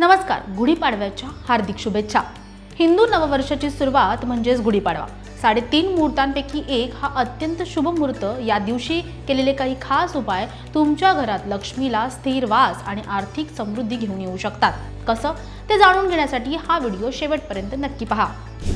नमस्कार, गुढीपाडव्याच्या हार्दिक शुभेच्छा। हिंदू नववर्षाची सुरुवात म्हणजेच गुढीपाडवा। 3.5 मुहूर्तांपैकी एक हा अत्यंत शुभ मुहूर्त। या दिवशी केलेले काही खास उपाय तुमच्या घरात लक्ष्मीला स्थिर वास आणि आर्थिक समृद्धी घेऊन येऊ शकतात। कसं ते जाणून घेण्यासाठी हा व्हिडिओ शेवटपर्यंत नक्की पहा।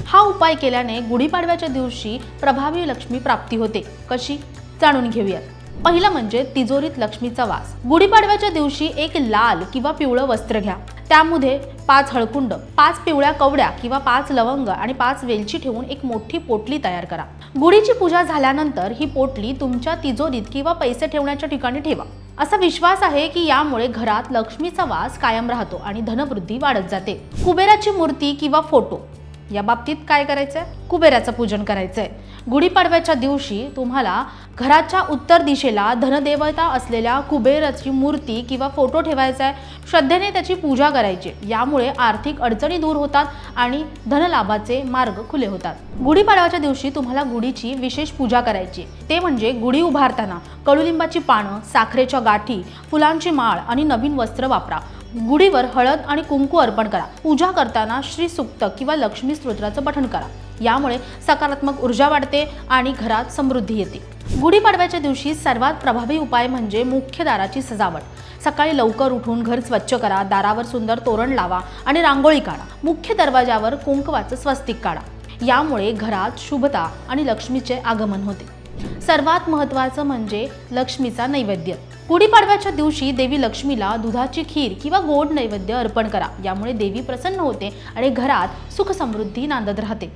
हा उपाय केल्याने गुढीपाडव्याच्या दिवशी प्रभावी लक्ष्मी प्राप्ती होते। कशी जाणून घेऊयात। पहिला म्हणजे तिजोरीत लक्ष्मीचा वास। गुढीपाडव्याच्या दिवशी एक लाल किंवा पिवळं वस्त्र घ्या। त्यामध्ये 5 हळकुंड, 5 पिवळ्या कवड्या किंवा 5 लवंग आणि 5 वेलची ठेवून एक मोठी पोटली तयार करा। गुढीची पूजा झाल्यानंतर ही पोटली तुमच्या तिजोरीत किंवा पैसे ठेवण्याच्या ठिकाणी ठेवा। असा विश्वास आहे की यामुळे घरात लक्ष्मीचा वास कायम राहतो आणि धनवृद्धी वाढत जाते। कुबेराची मूर्ती किंवा फोटो या बाबतीत काय करायचंय? कुबेराचं पूजन करायचंय। गुढीपाडव्याच्या दिवशी तुम्हाला घराच्या उत्तर दिशेला धनदेवता असलेल्या कुबेराची मूर्ती किंवा फोटो ठेवायचा आहे। श्रद्धेने त्याची पूजा करायची। यामुळे आर्थिक अडचणी दूर होतात आणि धनलाभाचे मार्ग खुले होतात। गुढीपाडव्याच्या दिवशी तुम्हाला गुढीची विशेष पूजा करायची। ते म्हणजे गुढी उभारताना कडुलिंबाची पानं, साखरेच्या गाठी, फुलांची माळ आणि नवीन वस्त्र वापरा। गुढीवर हळद आणि कुंकू अर्पण करा। पूजा करताना श्री सूक्त किंवा लक्ष्मी स्तोत्राचं पठण करा। यामुळे सकारात्मक ऊर्जा वाढते आणि घरात समृद्धी येते। गुढीपाडव्याच्या दिवशी सर्वात प्रभावी उपाय म्हणजे मुख्य दाराची सजावट। सकाळी लवकर उठून घर स्वच्छ करा, दारावर सुंदर तोरण लावा आणि रांगोळी काढा। मुख्य दरवाजावर कुंकवाचं स्वस्तिक काढा। यामुळे घरात शुभता आणि लक्ष्मीचे आगमन होते। सर्वात महत्त्वाचं म्हणजे लक्ष्मीचा नैवेद्य। गुढीपाडव्याच्या दिवशी देवी लक्ष्मीला दुधाची खीर किंवा गोड नैवेद्य अर्पण करा। यामुळे देवी प्रसन्न होते आणि घरात सुख समृद्धी नांदत राहते।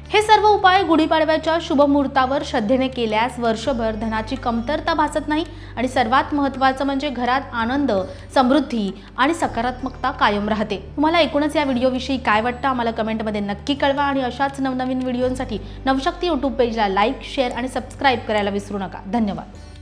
हे सर्व उपाय गुढीपाडव्याच्या शुभ मुहूर्तावर श्रद्धेने केल्यास वर्षभर धनाची कमतरता भासत नाही आणि सर्वात महत्त्वाचं म्हणजे घरात आनंद, समृद्धी आणि सकारात्मकता कायम राहते। तुम्हाला एकूणच या व्हिडिओविषयी काय वाटतं आम्हाला कमेंटमध्ये नक्की कळवा आणि अशाच नवनवीन व्हिडिओंसाठी नवशक्ती YouTube पेजला लाईक, शेअर आणि सबस्क्राईब करायला विसरू नका। धन्यवाद।